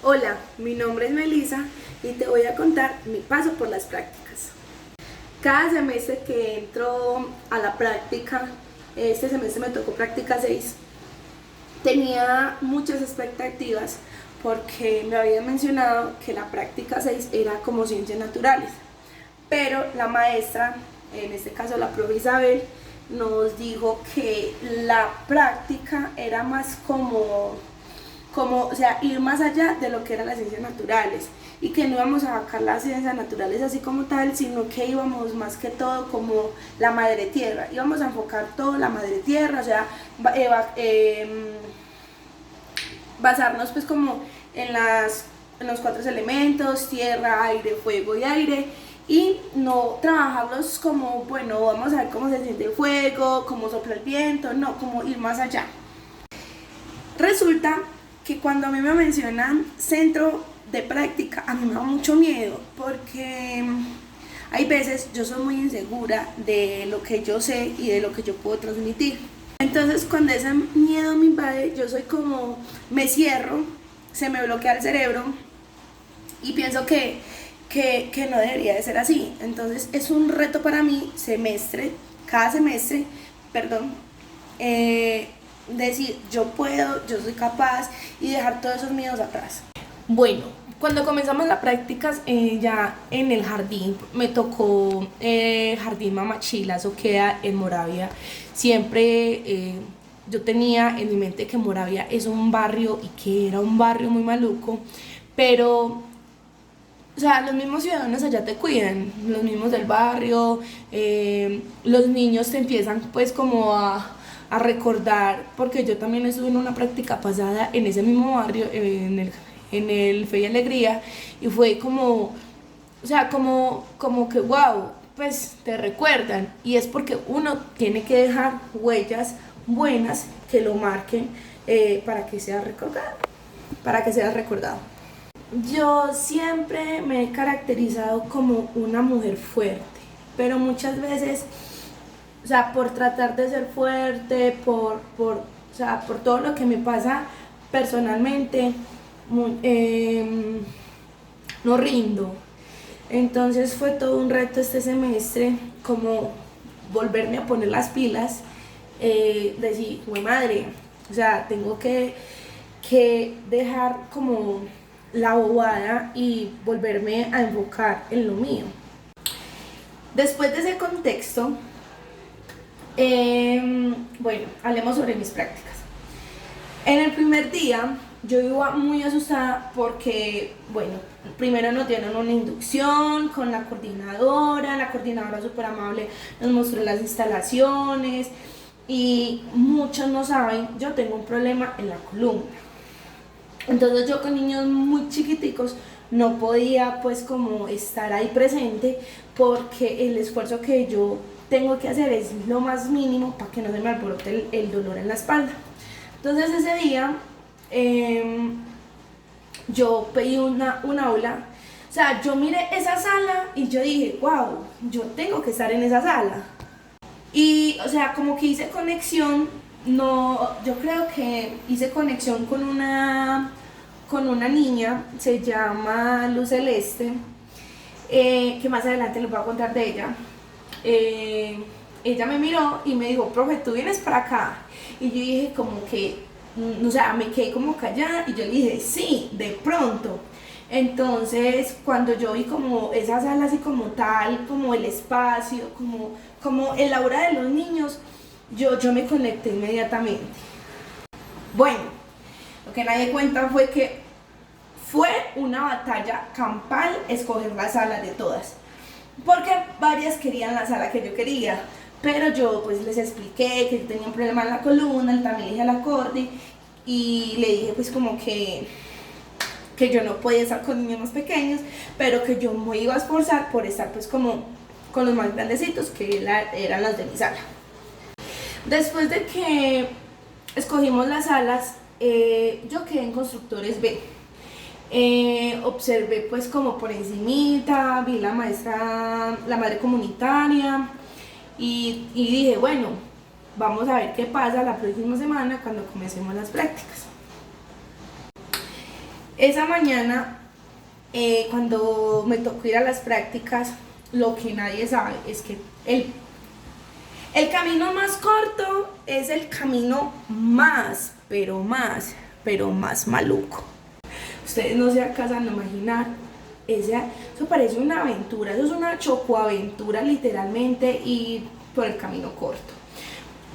Hola, mi nombre es Melissa y te voy a contar mi paso por las prácticas. Cada semestre que entro a la práctica, este semestre me tocó práctica 6, tenía muchas expectativas porque me habían mencionado que la práctica 6 era como ciencias naturales, pero la maestra, en este caso la profe Isabel, nos dijo que la práctica era más o sea, ir más allá de lo que eran las ciencias naturales y que no íbamos a sacar las ciencias naturales así como tal, sino que íbamos más que todo como la madre tierra, íbamos a enfocar todo la madre tierra, o sea, basarnos pues como en los 4 elementos, tierra, aire, fuego y aire, y no trabajarlos como, bueno, vamos a ver cómo se siente el fuego, cómo sopla el viento, no, como ir más allá. Resulta que cuando a mí me mencionan centro de práctica, a mí me da mucho miedo porque hay veces yo soy muy insegura de lo que yo sé y de lo que yo puedo transmitir. Entonces cuando ese miedo me invade, yo soy como, me cierro, se me bloquea el cerebro y pienso que no debería de ser así. Entonces es un reto para mí cada semestre, perdón, decir yo puedo, yo soy capaz y dejar todos esos miedos atrás. Bueno, cuando comenzamos las prácticas ya en el jardín, me tocó Jardín Mamachila, eso queda en Moravia. Siempre yo tenía en mi mente que Moravia es un barrio y que era un barrio muy maluco, pero o sea, los mismos ciudadanos allá te cuidan, los mismos del barrio, los niños te empiezan pues como a recordar, porque yo también estuve en una práctica pasada en ese mismo barrio, en el Fe y Alegría, y fue como, o sea, como que wow, pues te recuerdan, y es porque uno tiene que dejar huellas buenas que lo marquen para que sea recordado. Yo siempre me he caracterizado como una mujer fuerte, pero muchas veces, o sea, por tratar de ser fuerte, o sea, por todo lo que me pasa personalmente, no rindo. Entonces fue todo un reto este semestre, como volverme a poner las pilas, decir, güey madre, o sea, tengo que dejar como la bobada y volverme a enfocar en lo mío. Después de ese contexto, bueno, hablemos sobre mis prácticas. En el primer día yo iba muy asustada porque, bueno, primero nos dieron una inducción con la coordinadora súper amable nos mostró las instalaciones y muchos no saben, yo tengo un problema en la columna. Entonces yo con niños muy chiquiticos no podía pues como estar ahí presente porque el esfuerzo que yo tengo que hacer es lo más mínimo para que no se me alborote el dolor en la espalda. Entonces ese día yo pedí una aula, o sea, yo miré esa sala y yo dije, wow, yo tengo que estar en esa sala. Y o sea, como que hice conexión, no, yo creo que hice conexión con una niña, se llama Luz Celeste, que más adelante les voy a contar de ella. Ella me miró y me dijo, profe, ¿tú vienes para acá? Y yo dije como que, o sea, me quedé como callada y yo le dije, sí, de pronto. Entonces, cuando yo vi como esa sala así como tal, como el espacio, como el aura de los niños, yo me conecté inmediatamente. Bueno, lo que nadie cuenta fue que fue una batalla campal escoger la sala de todas, porque varias querían la sala que yo quería, pero yo pues les expliqué que yo tenía un problema en la columna, también le dije a la Cordy y le dije pues como que yo no podía estar con niños más pequeños, pero que yo me iba a esforzar por estar pues como con los más grandecitos, que eran las de mi sala. Después de que escogimos las salas, yo quedé en constructores B. Observé pues como por encimita, vi la madre comunitaria y dije, bueno, vamos a ver qué pasa la próxima semana cuando comencemos las prácticas. Esa mañana, cuando me tocó ir a las prácticas, lo que nadie sabe es que el camino más corto es el camino más, pero más maluco. Ustedes no se alcanzan a imaginar, eso parece una aventura, eso es una chocoaventura literalmente, y por el camino corto.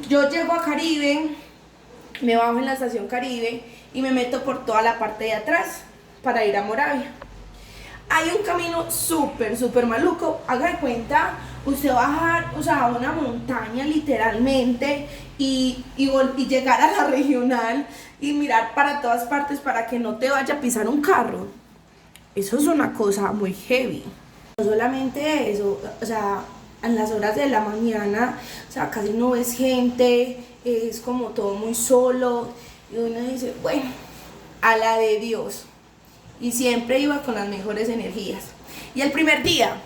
Yo llego a Caribe, me bajo en la estación Caribe y me meto por toda la parte de atrás para ir a Moravia. Hay un camino súper maluco. Haga de cuenta, usted bajar, o sea, a una montaña literalmente y llegar a la regional y mirar para todas partes para que no te vaya a pisar un carro. Eso es una cosa muy heavy. No solamente eso, o sea, en las horas de la mañana, o sea, casi no ves gente, es como todo muy solo y uno dice, bueno, a la de Dios. Y siempre iba con las mejores energías. Y el primer día,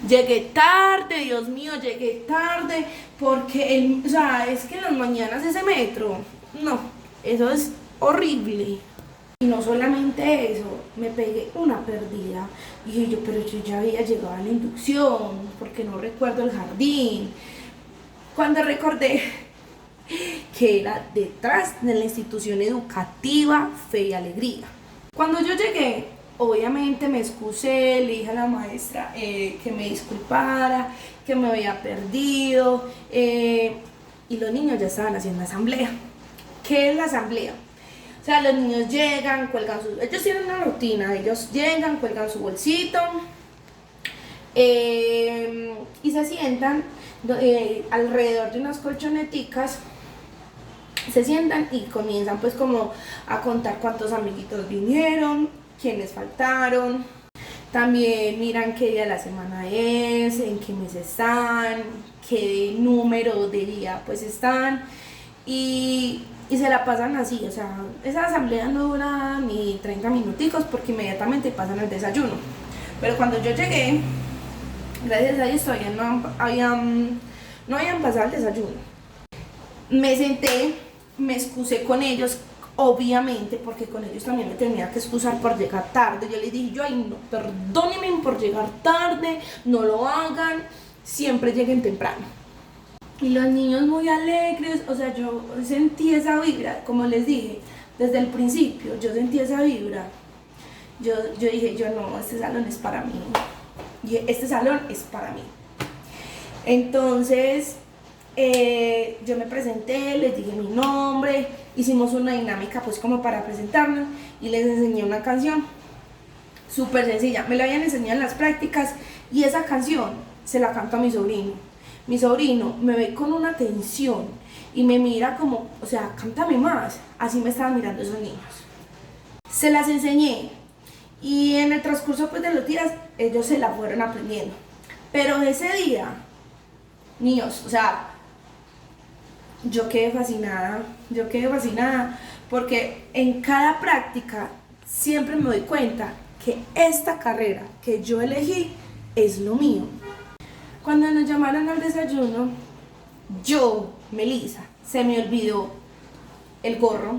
llegué tarde, Dios mío, llegué tarde, porque o sea, es que en las mañanas ese metro, no, eso es horrible. Y no solamente eso, me pegué una perdida. Y dije yo, pero yo ya había llegado a la inducción, porque no recuerdo el jardín. Cuando recordé que era detrás de la institución educativa Fe y Alegría. Cuando yo llegué, obviamente me excusé, le dije a la maestra que me disculpara, que me había perdido, y los niños ya estaban haciendo asamblea. ¿Qué es la asamblea? O sea, los niños llegan, ellos tienen una rutina, ellos llegan, cuelgan su bolsito, y se sientan alrededor de unas colchoneticas, se sientan y comienzan pues como a contar cuántos amiguitos vinieron, quiénes faltaron, también miran qué día de la semana es, en qué mes están, qué número de día pues están, y se la pasan así. O sea, esa asamblea no dura ni 30 minuticos porque inmediatamente pasan al desayuno. Pero cuando yo llegué, gracias a Dios todavía no habían pasado el desayuno. Me senté, me excusé con ellos, obviamente, porque con ellos también me tenía que excusar por llegar tarde. Yo les dije, ay no, perdónenme por llegar tarde, no lo hagan, siempre lleguen temprano. Y los niños muy alegres, o sea, yo sentí esa vibra, como les dije, desde el principio, yo sentí esa vibra. Yo dije, no, este salón es para mí, y este salón es para mí. Entonces, yo me presenté, les dije mi nombre, hicimos una dinámica pues como para presentarnos y les enseñé una canción súper sencilla, me la habían enseñado en las prácticas, y esa canción se la canto a mi sobrino. Mi sobrino me ve con una atención y me mira como, o sea, cántame más. Así me estaban mirando esos niños. Se las enseñé y en el transcurso pues de los días ellos se la fueron aprendiendo. Pero ese día, niños, o sea, yo quedé fascinada porque en cada práctica siempre me doy cuenta que esta carrera que yo elegí es lo mío. Cuando nos llamaron al desayuno, yo, Melissa, se me olvidó el gorro.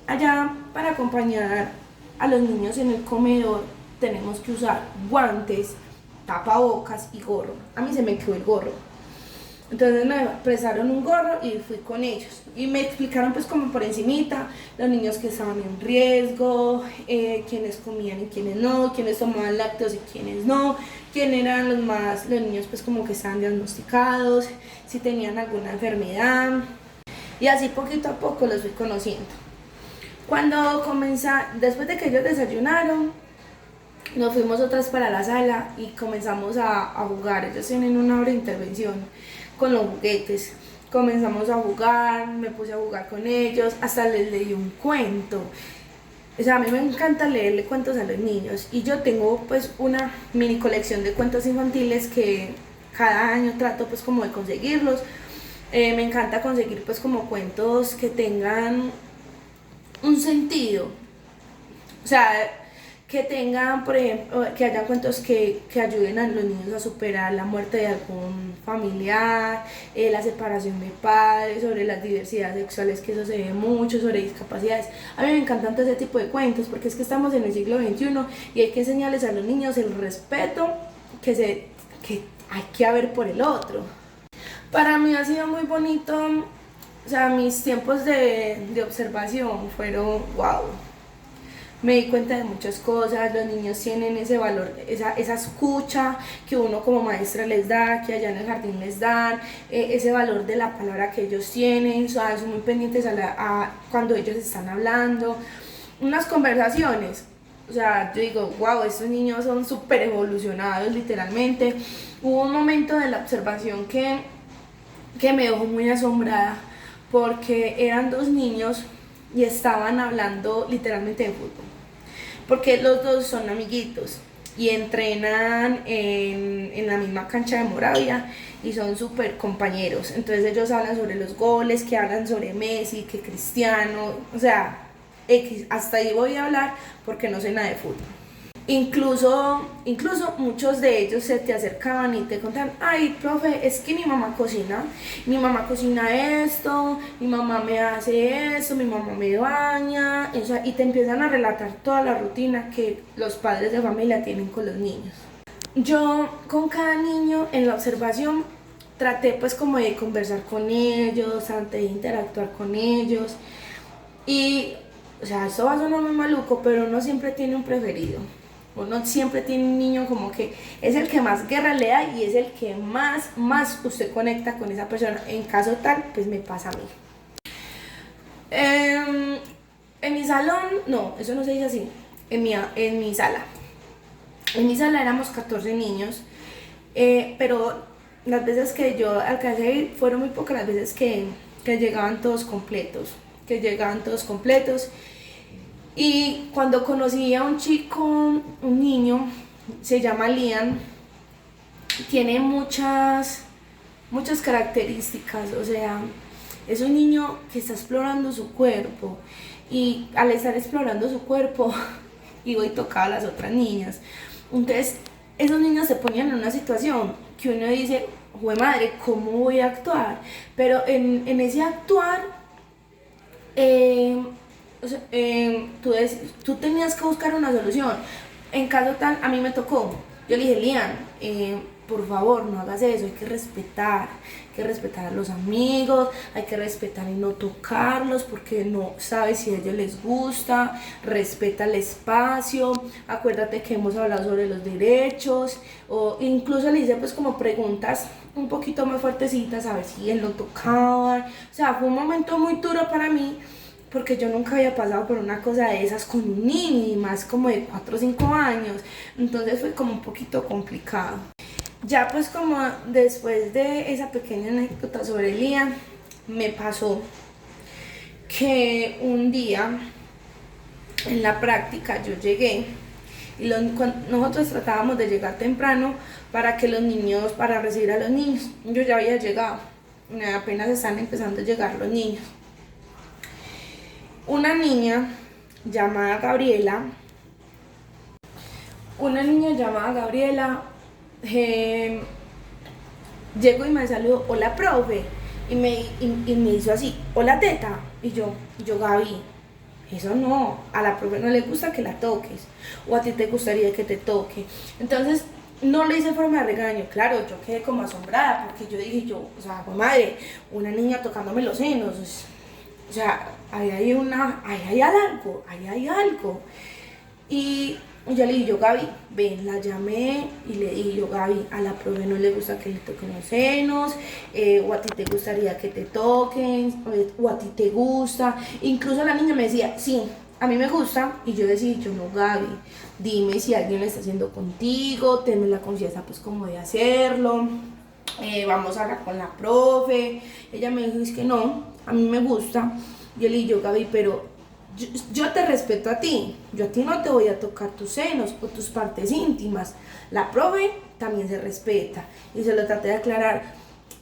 Allá, para acompañar a los niños en el comedor, tenemos que usar guantes, tapabocas y gorro. A mí se me quedó el gorro. Entonces me prestaron un gorro y fui con ellos. Y me explicaron pues como por encimita los niños que estaban en riesgo, quiénes comían y quiénes no, quiénes tomaban lácteos y quiénes no, quiénes eran los niños pues como que estaban diagnosticados, si tenían alguna enfermedad. Y así poquito a poco los fui conociendo. Después de que ellos desayunaron, nos fuimos otras para la sala y comenzamos a jugar. Ellos tienen una hora de intervención con los juguetes. Comenzamos a jugar, me puse a jugar con ellos, hasta les leí un cuento. O sea, a mí me encanta leerle cuentos a los niños y yo tengo pues una mini colección de cuentos infantiles que cada año trato pues como de conseguirlos. Me encanta conseguir pues como cuentos que tengan un sentido. O sea, que tengan, por ejemplo, que hayan cuentos que ayuden a los niños a superar la muerte de algún familiar, la separación de padres, sobre las diversidades sexuales, que eso se ve mucho, sobre discapacidades. A mí me encantan todo ese tipo de cuentos, porque es que estamos en el siglo XXI y hay que enseñarles a los niños el respeto que hay que haber por el otro. Para mí ha sido muy bonito, o sea, mis tiempos de observación fueron wow. Me di cuenta de muchas cosas, los niños tienen ese valor, esa escucha que uno como maestra les da, que allá en el jardín les dan, ese valor de la palabra que ellos tienen, o sea, son muy pendientes cuando ellos están hablando, unas conversaciones. O sea, yo digo, wow, estos niños son súper evolucionados literalmente. Hubo un momento de la observación que me dejó muy asombrada, porque eran dos niños y estaban hablando literalmente de fútbol, porque los dos son amiguitos y entrenan en la misma cancha de Moravia y son súper compañeros. Entonces ellos hablan sobre los goles, que hablan sobre Messi, que Cristiano, o sea, hasta ahí voy a hablar porque no sé nada de fútbol. Incluso muchos de ellos se te acercaban y te contaban, ay, profe, es que mi mamá cocina esto, mi mamá me hace esto, mi mamá me baña, o sea, y te empiezan a relatar toda la rutina que los padres de familia tienen con los niños. Yo con cada niño en la observación traté pues como de conversar con ellos, antes de interactuar con ellos, y o sea, esto va a sonar muy maluco, pero uno siempre tiene un preferido. Uno siempre tiene un niño como que es el que más guerra le da y es el que más usted conecta con esa persona. En caso tal, pues me pasa a mí. En mi salón, no, eso no se dice así. En mi sala. En mi sala éramos 14 niños, pero las veces que yo alcancé a ir fueron muy pocas las veces que llegaban todos completos. Y cuando conocí a un chico, un niño, se llama Liam, tiene muchas características, o sea, es un niño que está explorando su cuerpo y al estar explorando su cuerpo, iba y tocaba a las otras niñas. Entonces, esos niños se ponían en una situación que uno dice, jue madre, ¿cómo voy a actuar? Pero en ese actuar, o sea, tú tenías que buscar una solución. En caso tal, a mí me tocó. Yo le dije, Lian, por favor, no hagas eso, hay que respetar a los amigos, hay que respetar y no tocarlos porque no sabes si a ellos les gusta, respeta el espacio, acuérdate que hemos hablado sobre los derechos, o incluso le hice pues como preguntas un poquito más fuertecitas a ver si él lo tocaba. O sea, fue un momento muy duro para mí, porque yo nunca había pasado por una cosa de esas con un niño, y más como de 4 o 5 años, entonces fue como un poquito complicado. Ya pues como después de esa pequeña anécdota sobre Liam, me pasó que un día en la práctica yo llegué y nosotros tratábamos de llegar temprano para recibir a los niños. Yo ya había llegado, apenas están empezando a llegar los niños. Una niña llamada Gabriela, llegó y me saludó, hola profe, y me hizo así, hola teta, y yo Gaby, eso no, a la profe no le gusta que la toques, o a ti te gustaría que te toque. Entonces no le hice forma de regaño, claro, yo quedé como asombrada, porque yo dije, o sea, madre, una niña tocándome los senos, o sea, ahí hay algo. Y yo le dije, Gaby, ven, la llamé y le dije, Gaby, a la profe no le gusta que le toquen los senos, o a ti te gustaría que te toquen, o a ti te gusta. Incluso la niña me decía, sí, a mí me gusta, y yo decía, no, Gaby, dime si alguien lo está haciendo contigo, tenme la confianza pues como de hacerlo, vamos a hablar con la profe. Ella me dijo, es que no, a mí me gusta. Yo le dije, Gaby, pero yo te respeto a ti, yo a ti no te voy a tocar tus senos o tus partes íntimas, la profe también se respeta, y se lo traté de aclarar,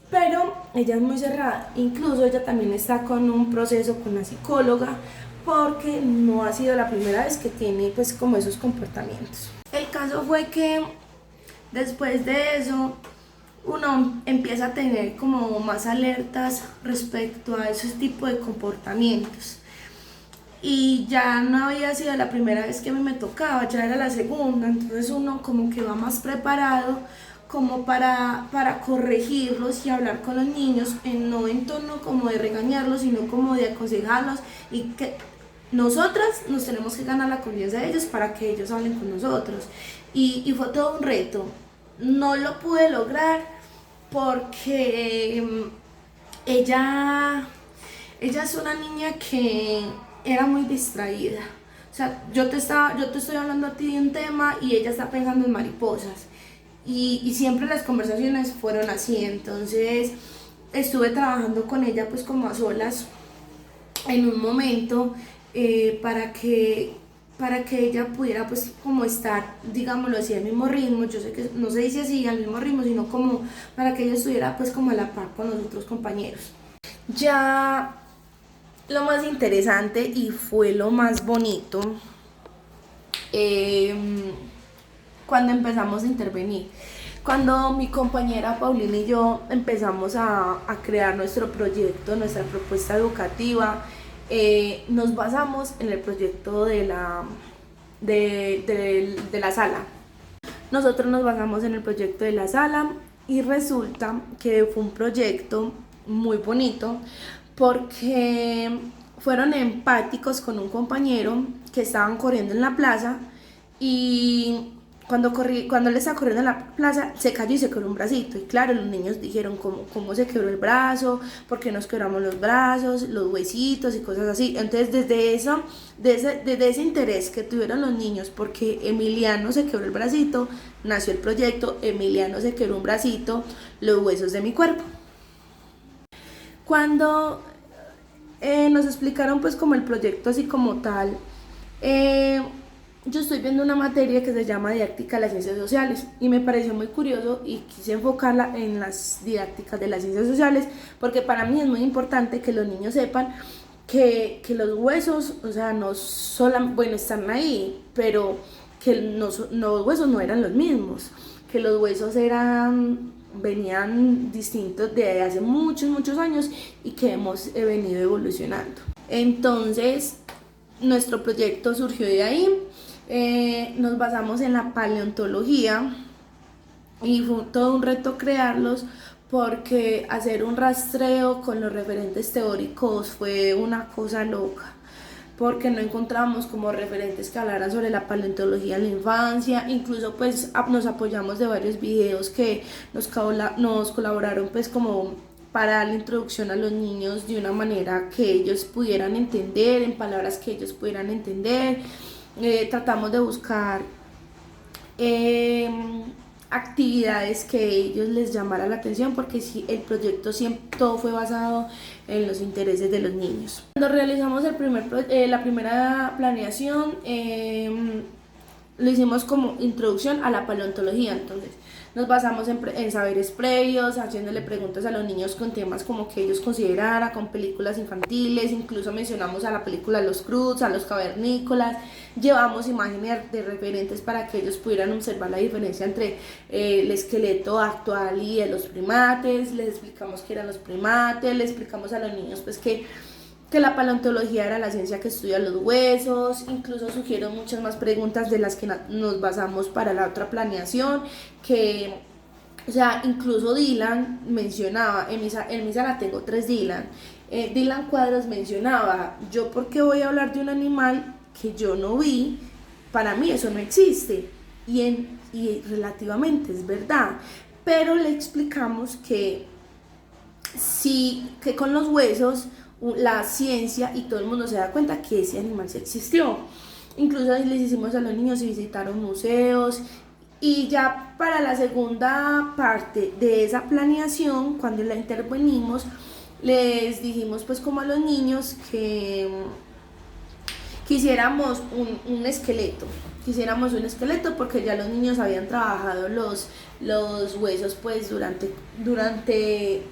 pero ella es muy cerrada. Incluso ella también está con un proceso con la psicóloga porque no ha sido la primera vez que tiene pues como esos comportamientos. El caso fue que después de eso uno empieza a tener como más alertas respecto a ese tipo de comportamientos. Y ya no había sido la primera vez que a mí me tocaba, ya era la segunda, entonces uno como que va más preparado como para corregirlos y hablar con los niños, no en tono como de regañarlos, sino como de aconsejarlos, y que nosotras nos tenemos que ganar la confianza de ellos para que ellos hablen con nosotros. Y fue todo un reto. No lo pude lograr porque ella es una niña que era muy distraída. O sea, yo te estoy hablando a ti de un tema y ella está pensando en mariposas. Y siempre las conversaciones fueron así. Entonces estuve trabajando con ella pues como a solas en un momento, para que ella pudiera pues como estar, digámoslo así, al mismo ritmo. Yo sé que no se dice así, al mismo ritmo, sino como para que ella estuviera pues como a la par con los otros compañeros. Ya lo más interesante y fue lo más bonito, cuando empezamos a intervenir. Cuando mi compañera Paulina y yo empezamos a crear nuestro proyecto, nuestra propuesta educativa, nos basamos en el proyecto de la sala. Nosotros nos basamos en el proyecto de la sala y resulta que fue un proyecto muy bonito porque fueron empáticos con un compañero que estaban corriendo en la plaza, y cuando él estaba corriendo en la plaza se cayó y se quebró un bracito. Y claro, los niños dijeron cómo se quebró el brazo, por qué nos quebramos los brazos, los huesitos y cosas así. Entonces desde ese interés que tuvieron los niños porque Emiliano se quebró el bracito, nació el proyecto Emiliano se quebró un bracito, los huesos de mi cuerpo. Cuando nos explicaron pues como el proyecto así como tal, yo estoy viendo una materia que se llama didáctica de las ciencias sociales y me pareció muy curioso y quise enfocarla en las didácticas de las ciencias sociales, porque para mí es muy importante que los niños sepan que los huesos, o sea, no solo, bueno, están ahí, pero que los huesos no eran los mismos, que los huesos venían distintos de hace muchos años y que hemos venido evolucionando. Entonces nuestro proyecto surgió de ahí. Nos basamos en la paleontología y fue todo un reto crearlos, porque hacer un rastreo con los referentes teóricos fue una cosa loca, porque no encontramos como referentes que hablaran sobre la paleontología en la infancia. Incluso pues nos apoyamos de varios videos que nos colaboraron pues como para la introducción a los niños de una manera que ellos pudieran entender, en palabras que ellos pudieran entender. Tratamos de buscar actividades que ellos les llamara la atención, porque sí, el proyecto siempre todo fue basado en los intereses de los niños. Cuando realizamos la primera planeación, lo hicimos como introducción a la paleontología. Entonces nos basamos en saberes previos, haciéndole preguntas a los niños con temas como que ellos consideraran, con películas infantiles. Incluso mencionamos a la película Los Cruz, a los cavernícolas, llevamos imágenes de referentes para que ellos pudieran observar la diferencia entre el esqueleto actual y de los primates. Les explicamos qué eran los primates, les explicamos a los niños pues que la paleontología era la ciencia que estudia los huesos. Incluso surgieron muchas más preguntas de las que nos basamos para la otra planeación, o sea, incluso Dylan mencionaba, en mi sala tengo 3 Dylan, Dylan Cuadros mencionaba: yo por qué voy a hablar de un animal que yo no vi, para mí eso no existe, y relativamente es verdad, pero le explicamos que con los huesos la ciencia y todo el mundo se da cuenta que ese animal sí existió. Incluso les hicimos a los niños y visitaron museos. Y ya para la segunda parte de esa planeación, cuando la intervenimos, les dijimos pues como a los niños que quisiéramos un esqueleto. Porque ya los niños habían trabajado los huesos pues durante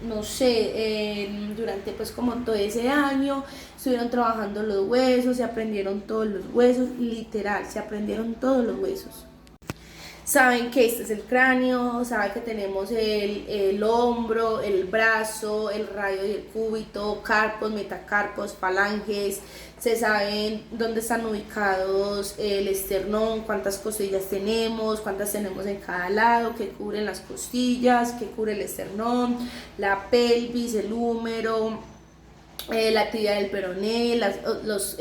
no sé, durante pues como todo ese año estuvieron trabajando los huesos, se aprendieron todos los huesos, literal, se aprendieron todos los huesos. Saben que este es el cráneo, saben que tenemos el hombro, el brazo, el radio y el cúbito, carpos, metacarpos, falanges, se saben dónde están ubicados el esternón, cuántas costillas tenemos, cuántas tenemos en cada lado, qué cubren las costillas, qué cubre el esternón, la pelvis, el húmero, la actividad del peroné, las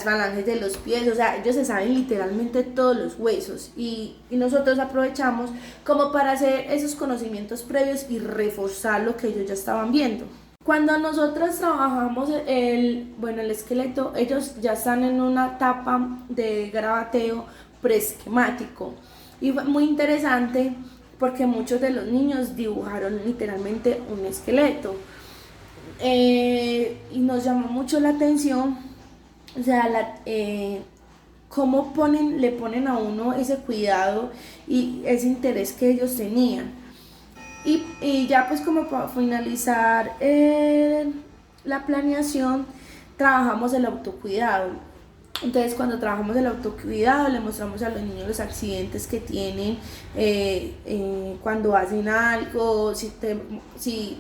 falanges de los pies, o sea, ellos se saben literalmente todos los huesos y nosotros aprovechamos como para hacer esos conocimientos previos y reforzar lo que ellos ya estaban viendo. Cuando nosotros trabajamos el esqueleto, ellos ya están en una etapa de grabateo preesquemático y fue muy interesante porque muchos de los niños dibujaron literalmente un esqueleto y nos llamó mucho la atención, o sea, cómo le ponen a uno ese cuidado y ese interés que ellos tenían. Y ya pues como para finalizar la planeación, trabajamos el autocuidado. Entonces cuando trabajamos el autocuidado le mostramos a los niños los accidentes que tienen cuando hacen algo, si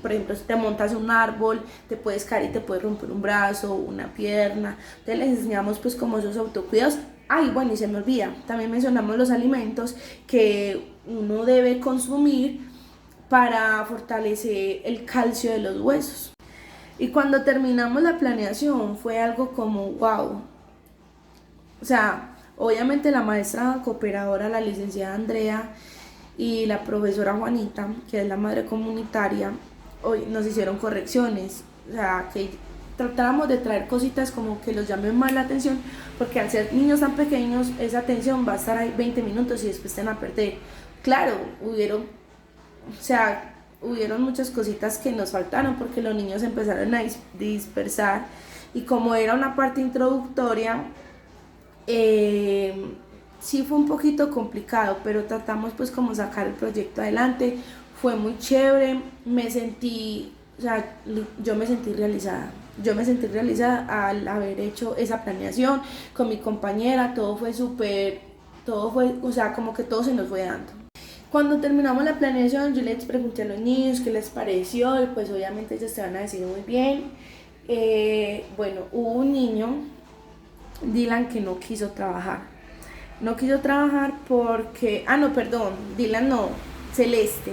por ejemplo si te montas un árbol, te puedes caer y te puedes romper un brazo, una pierna. Entonces les enseñamos pues como esos autocuidados. Ay, bueno, y se me olvida, también mencionamos los alimentos que uno debe consumir para fortalecer el calcio de los huesos. Y cuando terminamos la planeación fue algo como wow. O sea, obviamente la maestra cooperadora, la licenciada Andrea y la profesora Juanita, que es la madre comunitaria, hoy nos hicieron correcciones. O sea, que tratáramos de traer cositas como que los llamen más la atención, porque al ser niños tan pequeños, esa atención va a estar ahí 20 minutos y después te van a perder. Claro, hubieron muchas cositas que nos faltaron porque los niños empezaron a dispersar y como era una parte introductoria, sí fue un poquito complicado, pero tratamos pues como sacar el proyecto adelante. Fue muy chévere, yo me sentí realizada. Yo me sentí realizada al haber hecho esa planeación con mi compañera, o sea, como que todo se nos fue dando. Cuando terminamos la planeación, yo les pregunté a los niños qué les pareció y pues obviamente ellos te van a decir muy bien. Bueno, hubo un niño, Dylan, que no quiso trabajar. No quiso trabajar porque... Dylan no, Celeste.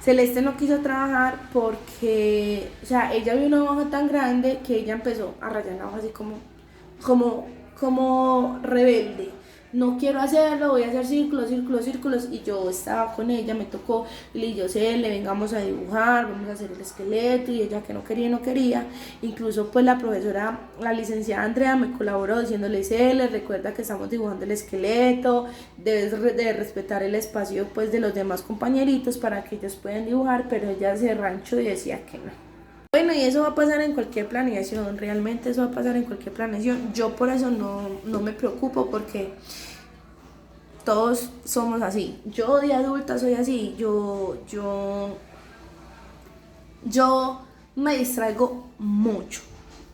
Celeste no quiso trabajar porque, o sea, ella vio una hoja tan grande que ella empezó a rayar la hoja así como rebelde. No quiero hacerlo, voy a hacer círculos, círculos, círculos. Y yo estaba con ella, me tocó, y le dije, yo sé, le vengamos a dibujar, vamos a hacer el esqueleto. Y ella que no quería, no quería. Incluso pues la profesora, la licenciada Andrea me colaboró diciéndole, recuerda que estamos dibujando el esqueleto, debes de respetar el espacio pues de los demás compañeritos para que ellos puedan dibujar, pero ella se ranchó y decía que no. Bueno, y eso va a pasar en cualquier planeación, realmente eso va a pasar en cualquier planeación. Yo por eso no me preocupo porque todos somos así. Yo de adulta soy así, yo me distraigo mucho.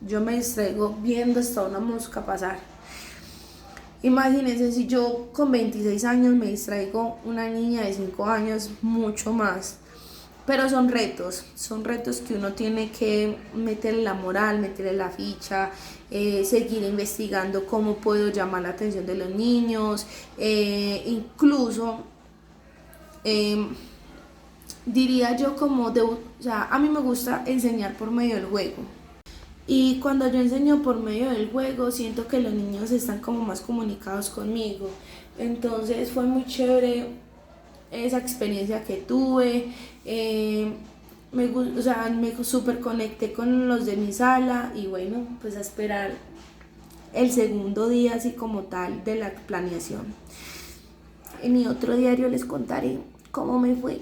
Yo me distraigo viendo hasta una mosca pasar. Imagínense si yo con 26 años me distraigo, una niña de 5 años mucho más. Pero son retos que uno tiene que meterle la moral, meterle la ficha, seguir investigando cómo puedo llamar la atención de los niños, incluso diría yo a mí me gusta enseñar por medio del juego. Y cuando yo enseño por medio del juego, siento que los niños están como más comunicados conmigo. Entonces fue muy chévere esa experiencia que tuve. Me super conecté con los de mi sala y bueno, pues a esperar el segundo día así como tal de la planeación. En mi otro diario les contaré cómo me fue.